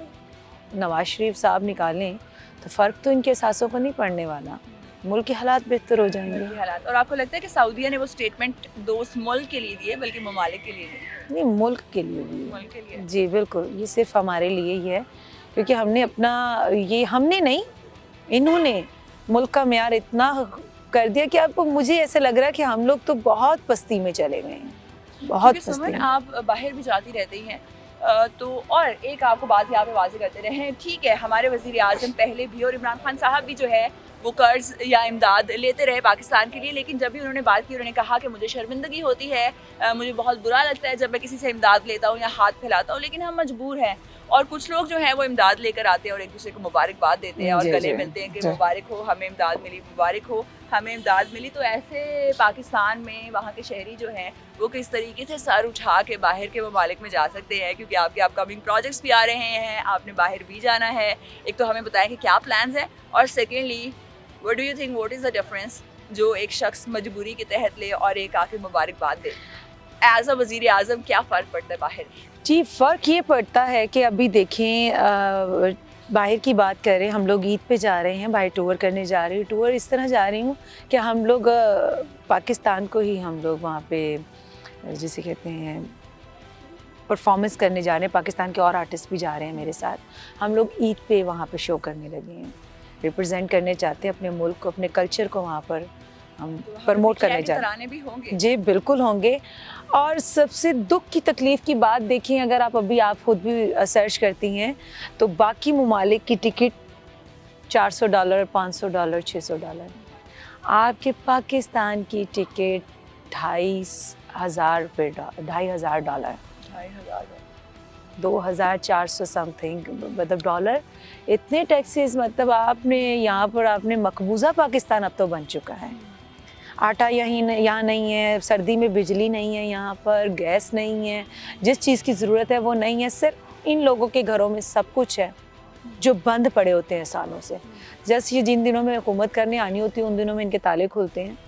नवाज शरीफ साहब निकालें, तो फ़र्क तो इनके एहसासों को नहीं पड़ने वाला, मुल्क के हालात बेहतर हो जाएंगे। हालात। और आपको लगता है कि सऊदीया ने वो स्टेटमेंट दोस्त मुल्क के लिए दिए बल्कि ममालिक के लिए नहीं, मुल्क के लिए भी, मुल्क के लिए? जी बिल्कुल, ये सिर्फ हमारे लिए ही है, क्योंकि हमने अपना, ये हमने नहीं, इन्होंने मुल्क का म्यार इतना कर दिया कि अब मुझे ऐसे लग रहा है कि हम लोग तो बहुत पस्ती में चले गए हैं, बहुत पस्ती सुमन, में। आप बाहर भी जाती रहती हैं, तो और एक आपको बात यहाँ पे वाज़ेह करते रहे हैं, ठीक है हमारे वज़ीर आज़म पहले भी और इमरान खान साहब भी जो है वो कर्ज या इमदाद लेते रहे पाकिस्तान के लिए, लेकिन जब भी उन्होंने बात की उन्होंने कहा कि मुझे शर्मिंदगी होती है, मुझे बहुत बुरा लगता है जब मैं किसी से इमदाद लेता हूँ या हाथ फैलाता हूँ, लेकिन हम मजबूर हैं। और कुछ लोग जो हैं वो इमदाद लेकर आते हैं और एक दूसरे को मुबारकबाद देते हैं और गले मिलते हैं कि मुबारक हो, हमें इमदाद मिली, मुबारक हो, हमें इमदाद मिली। तो ऐसे पाकिस्तान में वहाँ के शहरी जो हैं वो किस तरीके से सर उठा के बाहर के ममालिक में जा सकते हैं, क्योंकि आपके अपकमिंग प्रोजेक्ट्स भी आ रहे हैं, आपने बाहर भी जाना है। एक तो हमें बताएं कि क्या प्लान्स हैं, और secondly what do you think, what is the difference जो एक शख्स मजबूरी के तहत ले और एक आके मुबारकबाद दे? एज अ वज़ीर आज़म क्या फ़र्क पड़ता है बाहर? जी, फ़र्क ये पड़ता है कि अभी देखें, बाहर की बात करें, हम लोग ईद पे जा रहे हैं, बाहर टूर करने जा रही हूँ, टूर इस तरह जा रही हूँ कि हम लोग पाकिस्तान को ही हम लोग वहाँ पे जिसे कहते हैं परफॉर्मेंस करने जा रहे हैं, पाकिस्तान के और आर्टिस्ट भी जा रहे हैं मेरे साथ। हम लोग ईद पे वहाँ पे शो करने लगे हैं, रिप्रेजेंट करने चाहते हैं अपने मुल्क को, अपने कल्चर को वहाँ पर हम प्रमोट करने जा रहे हैं। भी होंगे? जी बिल्कुल होंगे। और सबसे दुख की तकलीफ़ की बात देखें, अगर आप अभी आप खुद भी सर्च करती हैं तो बाकी ममालिक की टिकट $400, $500, $600, आपके पाकिस्तान की टिकट $2,500, 2,400 समथिंग, मतलब डॉलर। इतने टैक्सेस, मतलब आपने यहाँ पर आपने मकबूजा पाकिस्तान अब तो बन चुका है। आटा यहाँ नहीं है, सर्दी में बिजली नहीं है, यहाँ पर गैस नहीं है, जिस चीज़ की ज़रूरत है वो नहीं है। सिर्फ इन लोगों के घरों में सब कुछ है जो बंद पड़े होते हैं सालों से। जैसे ये जिन दिनों में हुकूमत करने आनी होती है उन दिनों में इनके ताले खुलते हैं,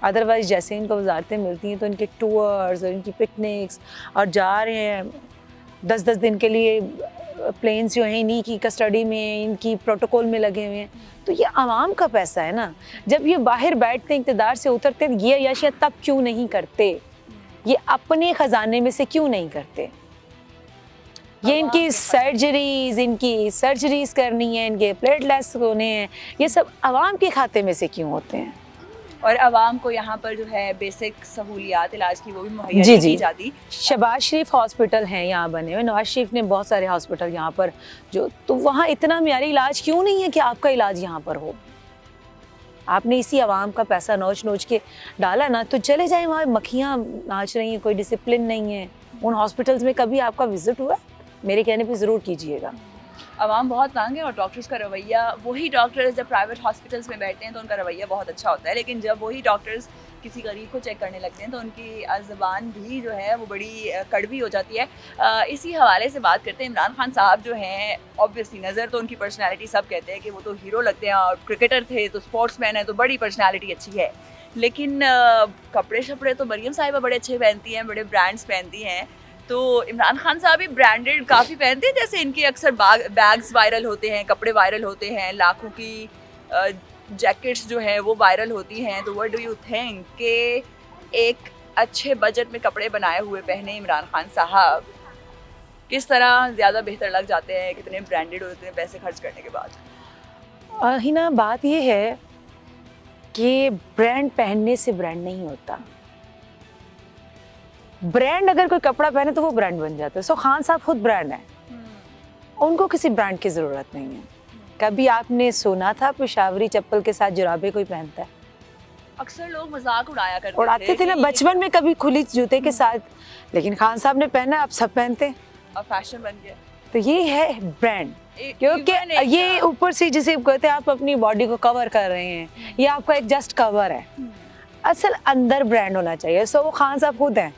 अदरवाइज़ जैसे इनको वजारतें मिलती हैं तो इनके टूर्स और इनकी पिकनिक्स, और जा रहे हैं 10-10 दिन के लिए, प्लेन्स जो हैं इन्हीं की कस्टडी में, इनकी प्रोटोकॉल में लगे हुए हैं। तो ये आवाम का पैसा है ना, जब ये बाहर बैठते हैं, इक़्तिदार से उतरते हैं, ये अयाशियाँ तब क्यों नहीं करते? ये अपने ख़जाने में से क्यों नहीं करते? ये इनकी सर्जरीज़ करनी है, इनके प्लेटलेट्स होने हैं, ये सब आवाम के खाते में से क्यों होते हैं? और आवाम को यहाँ पर जो है बेसिक सहूलियात इलाज की वो भी मुहैया नहीं की जाती। शहबाज शरीफ हॉस्पिटल हैं यहाँ बने हुए, नवाज शरीफ ने बहुत सारे हॉस्पिटल यहाँ पर जो, तो वहाँ इतना म्यारी इलाज क्यों नहीं है कि आपका इलाज यहाँ पर हो? आपने इसी आवाम का पैसा नोच के डाला ना, तो चले जाए वहाँ, मक्खियाँ नाच रही हैं, कोई डिसिप्लिन नहीं है। उन हॉस्पिटल्स में कभी आपका विजिट हुआ? मेरे कहने पर ज़रूर कीजिएगा। आवाम बहुत तंग है और डॉक्टर्स का रवैया, वही डॉक्टर्स जब प्राइवेट हॉस्पिटल्स में बैठते हैं तो उनका रवैया बहुत अच्छा होता है, लेकिन जब वही डॉक्टर्स किसी गरीब को चेक करने लगते हैं तो उनकी ज़बान भी जो है वो बड़ी कड़वी हो जाती है। इसी हवाले से बात करते हैं, इमरान खान साहब जो हैं, ऑब्वियसली नज़र तो उनकी पर्सनैलिटी, सब कहते हैं कि वो तो हीरो लगते हैं और क्रिकेटर थे तो स्पोर्ट्समैन है तो बड़ी पर्सनैलिटी अच्छी है, लेकिन कपड़े शपड़े तो मरियम साहिबा बड़े अच्छे पहनती हैं, बड़े ब्रांड्स पहनती हैं। तो इमरान खान साहब भी ब्रांडेड काफ़ी पहनते हैं, जैसे इनके अक्सर बैग्स वायरल होते हैं, कपड़े वायरल होते हैं, लाखों की जैकेट्स जो हैं वो वायरल होती हैं। तो व्हाट डू यू थिंक कि एक अच्छे बजट में कपड़े बनाए हुए पहने इमरान खान साहब किस तरह ज़्यादा बेहतर लग जाते हैं, कितने ब्रांडेड होते हैं पैसे खर्च करने के बाद? हिना, बात ये है कि ब्रांड पहनने से ब्रांड नहीं होता। ब्रांड अगर कोई कपड़ा पहने तो वो ब्रांड बन जाता है। सो खान साहब खुद ब्रांड है, उनको किसी ब्रांड की ज़रूरत नहीं है। कभी आपने सुना था पेशावरी चप्पल के साथ जुराबे कोई पहनता है? अक्सर लोग मजाक उड़ाते थे ना बचपन में, कभी खुली जूते के साथ, लेकिन खान साहब ने पहना, अब सब पहनते हैं और फैशन बन गया। तो ये है ब्रांड। क्योंकि ये ऊपर से जैसे कहते हैं आप अपनी बॉडी को कवर कर रहे हैं, ये आपका एक जस्ट कवर है, असल अंदर ब्रांड होना चाहिए। सो वो खान साहब खुद हैं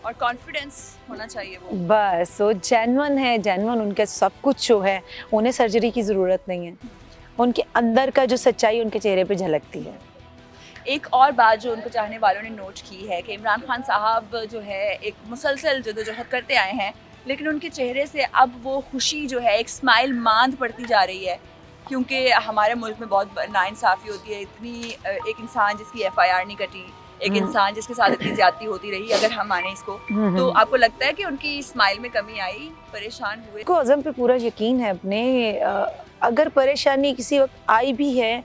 और कॉन्फिडेंस होना चाहिए वो, बस वो जेन्युइन है, जेन्युइन उनके सब कुछ जो है, उन्हें सर्जरी की ज़रूरत नहीं है, उनके अंदर का जो सच्चाई उनके चेहरे पे झलकती है। एक और बात जो उनको चाहने वालों ने नोट की है कि इमरान खान साहब जो है एक मुसलसल जद्दोजहद करते आए हैं, लेकिन उनके चेहरे से अब वो खुशी जो है, एक स्माइल मांद पड़ती जा रही है, क्योंकि हमारे मुल्क में बहुत नाइंसाफ़ी होती है। इतनी एक इंसान जिसकी FIR नहीं कटी, एक इंसान जिसके साथ इतनी ज्यादती होती रही, अगर हम माने इसको, तो आपको लगता है कि उनकी स्माइल में कमी आई, परेशान हुए? को अज़म पे पूरा यकीन है अपने, अगर परेशानी किसी वक्त आई भी है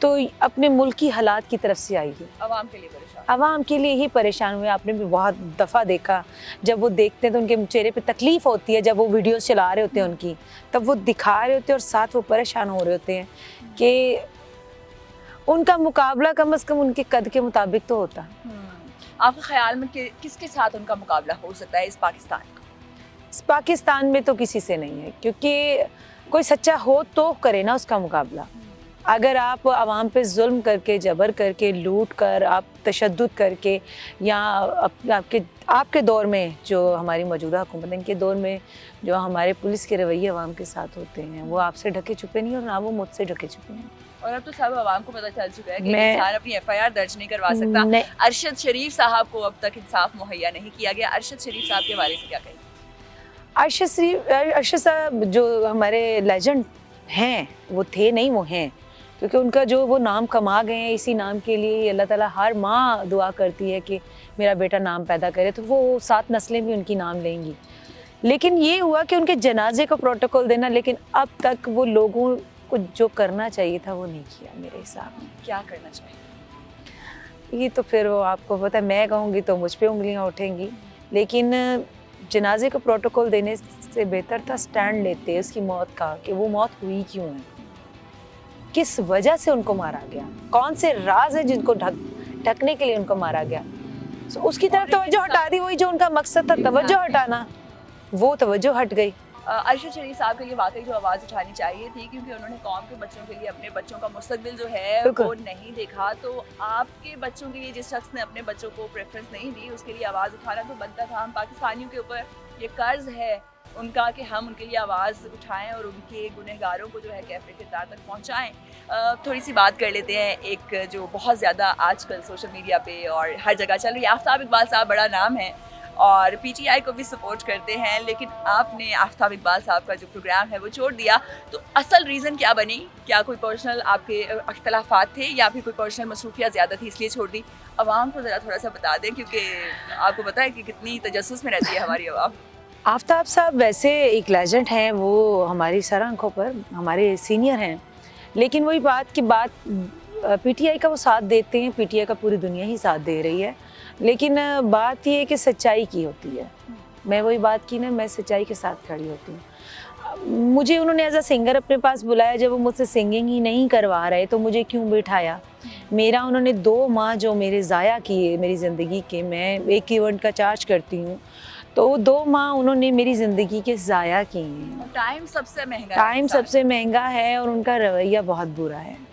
तो अपने मुल्क की हालात की तरफ से आई है, आवाम के लिए परेशान, आवाम के लिए ही परेशान हुए। आपने भी बहुत दफ़ा देखा, जब वो देखते हैं तो उनके चेहरे पे तकलीफ़ होती है, जब वो वीडियोस चला रहे होते हैं उनकी, तब वो दिखा रहे होते हैं और साथ वो परेशान हो रहे होते हैं कि उनका मुकाबला कम से कम उनके कद के मुताबिक तो होता। आपके ख्याल में किसके साथ उनका मुकाबला हो सकता है इस पाकिस्तान का? इस पाकिस्तान में तो किसी से नहीं है, क्योंकि कोई सच्चा हो तो करे ना उसका मुकाबला। अगर आप आवाम पे जुल्म करके, जबर करके, लूट कर, आप तशद्दुद करके, या आपके दौर में जो हमारी मौजूदा हुकूमत है, इनके दौर में जो हमारे पुलिस के रवैये आवाम के साथ होते हैं, वो आपसे ढके छुपे नहीं और ना वो मुझसे ढके छुपे हैं। और अब तो सब आवाम को पता चल चुका है कि इंसान अपनी FIR दर्ज नहीं करवा सकता। अरशद शरीफ साहब को अब तक इंसाफ मुहैया नहीं किया गया। अरशद शरीफ साहब के बारे में क्या कहें? अरशद साहब जो हमारे लेजेंड हैं, वो थे नहीं, वो हैं, क्योंकि उनका जो वो नाम कमा गए हैं, इसी नाम के लिए अल्लाह ताला हर माँ दुआ करती है कि मेरा बेटा नाम पैदा करे, तो वो 7 नस्लें भी उनकी नाम लेंगी। लेकिन ये हुआ कि उनके जनाजे का प्रोटोकॉल देना, लेकिन अब तक वो लोगों को जो करना चाहिए था वो नहीं किया मेरे हिसाब में। क्या करना चाहिए? ये तो फिर वो आपको पता है, मैं कहूँगी तो मुझ पे उंगलियाँ उठेंगी, लेकिन जनाजे का प्रोटोकॉल देने से बेहतर था स्टैंड लेते उसकी मौत का, कि वो मौत हुई क्यों है, किस वजह से उनको मारा गया, कौन से राज है जिनको ढकने के लिए उनको मारा गया। So, उसकी तरफ तवज्जो हटा दी, वही जो उनका मकसद था तवज्जो हटाना, वो तवज्जो हट गई। अरशद शरीफ साहब के लिए वाकई जो आवाज़ उठानी चाहिए थी, क्योंकि उन्होंने कौम के बच्चों के लिए, अपने बच्चों का मुस्तकबिल जो है वो नहीं देखा। तो आपके बच्चों के लिए जिस शख्स ने अपने बच्चों को प्रेफरेंस नहीं दी, उसके लिए आवाज़ उठाना तो बनता था। हम पाकिस्तानियों के ऊपर ये कर्ज है उनका कि हम उनके लिए आवाज़ उठाएं और उनके गुनहगारों को जो है कैफ़े किरदार तक पहुँचाएँ। थोड़ी सी बात कर लेते हैं, एक जो बहुत ज़्यादा आजकल सोशल मीडिया पे और हर जगह चल रही है, आफ्ताब इकबाल साहब बड़ा नाम है और PTI को भी सपोर्ट करते हैं, लेकिन आपने आफ्ताब इकबाल साहब का जो प्रोग्राम है वो छोड़ दिया, तो असल रीज़न क्या बनी? क्या कोई पर्सनल आपके अख्तलाफात थे या फिर कोई पर्सनल मसरूफियत ज़्यादा थी इसलिए छोड़ दी? आवाम को ज़रा थोड़ा सा बता दें, क्योंकि आपको पता है कि कितनी तजस्सुस में रहती है हमारी आवाम। आफ्ताब साहब वैसे एक लेजेंड हैं, वो हमारी सर आंखों पर हमारे सीनियर हैं, लेकिन वही बात की बात PTI का वो साथ देते हैं, PTI का पूरी दुनिया ही साथ दे रही है, लेकिन बात ये है कि सच्चाई की होती है। मैं वही बात की ना, मैं सच्चाई के साथ खड़ी होती हूँ। मुझे उन्होंने एज अ सिंगर अपने पास बुलाया, जब वो मुझसे सिंगिंग ही नहीं करवा रहे तो मुझे क्यों बिठाया? मेरा उन्होंने 2 माह जो मेरे ज़ाया किए मेरी ज़िंदगी के, मैं एक इवेंट का चार्ज करती हूँ, तो 2 माह उन्होंने मेरी ज़िंदगी के ज़ाया किए हैं। टाइम सबसे महंगा है, टाइम सबसे महंगा है, और उनका रवैया बहुत बुरा है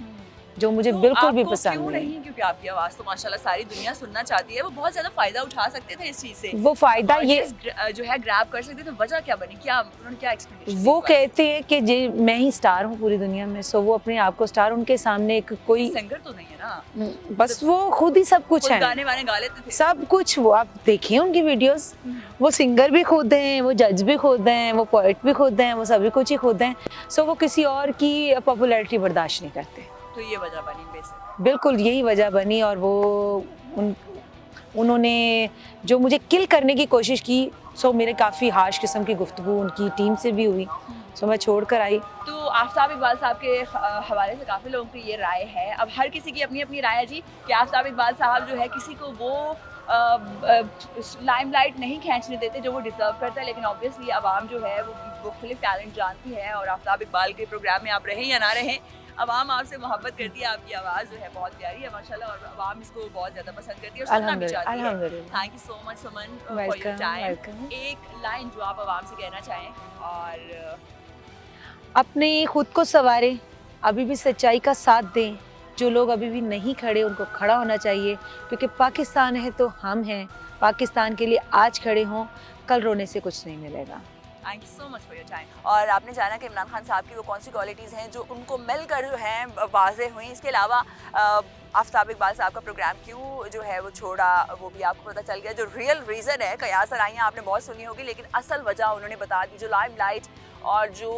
जो मुझे तो बिल्कुल भी पसंद नहीं। क्योंकि आपकी आवाज़ तो माशाल्लाह सारी दुनिया सुनना चाहती है, वो बहुत ज़्यादा फ़ायदा उठा सकते थे इस चीज़ से। वो फ़ायदा ये जो है ग्रैब कर सकते थे, वजह क्या बनी? क्या उन्होंने क्या एक्सप्लेनेशन? वो कहते हैं कि मैं ही स्टार हूँ पूरी दुनिया में, सो वो अपने आप को स्टार, उनके सामने एक कोई सिंगर तो नहीं है ना, बस वो खुद ही सब कुछ है, गाने वाने गा लेते थे सब कुछ। वो आप देखिए उनकी वीडियोस, वो सिंगर भी खुद हैं, वो जज भी खुद हैं, वो पोएट भी खुद हैं, वो सभी कुछ ही खुद हैं। सो वो किसी और की पॉपुलैरिटी बर्दाश्त नहीं करते। तो ये वजह बनी बेसिक, बिल्कुल यही वजह बनी। और वो उन्होंने जो मुझे किल करने की कोशिश की, सो मेरे काफ़ी हाश किस्म की गुफ्तगू उनकी टीम से भी हुई, सो मैं छोड़ कर आई। तो आफ्ताब इकबाल साहब के हवाले से काफ़ी लोगों की ये राय है, अब हर किसी की अपनी अपनी राय है जी, कि आफ्ताब इकबाल साहब जो है किसी को वो लाइमलाइट नहीं खींचने देते जो वो डिज़र्व करता है, लेकिन ऑब्वियसली आवाम जो है वो मुख्तलिफ टैलेंट जानती है, और आफ्ताब इकबाल के प्रोग्राम में आप रहें या ना रहें, आवाम आपसे मोहब्बत करती है। आपकी आवाज़ जो है बहुत प्यारी है माशाल्लाह, और आवाम इसको बहुत ज़्यादा पसंद करती है और सुनना भी चाहती है। Thank you so much Suman for your time. एक लाइन जो आप आवाम से कहना चाहें। और अपने खुद को संवारें, अभी भी सच्चाई का साथ दें। जो लोग अभी भी नहीं खड़े उनको खड़ा होना चाहिए, क्योंकि पाकिस्तान है तो हम हैं। पाकिस्तान के लिए आज खड़े हों, कल रोने से कुछ नहीं मिलेगा। Thank you so much for your time. और आपने जाना कि इमरान खान साहब की वो कौन सी क्वालिटीज़ हैं जो उनको मिलकर जो हैं वाजे हुई। इसके अलावा आफ्ताब इकबाल साहब का प्रोग्राम क्यों जो है वो छोड़ा, वो भी आपको पता चल गया। जो रियल रीज़न है, कयास आराइयाँ आपने बहुत सुनी होगी, लेकिन असल वजह उन्होंने बता दी। जो लाइमलाइट और जो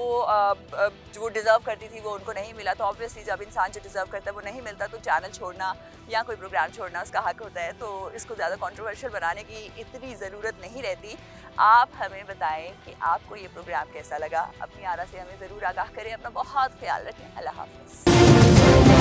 वो डिज़र्व करती थी वो उनको नहीं मिला। तो ऑब्वियसली जब इंसान जो डिज़र्व करता है वो नहीं मिलता, तो चैनल छोड़ना या कोई प्रोग्राम छोड़ना उसका हक होता है। तो इसको ज़्यादा कंट्रोवर्शियल बनाने की इतनी ज़रूरत नहीं रहती। आप हमें बताएं कि आपको ये प्रोग्राम कैसा लगा। अपनी आरा से हमें ज़रूर आगाह करें। अपना बहुत ख्याल रखें। अल्लाह हाफ़िज़।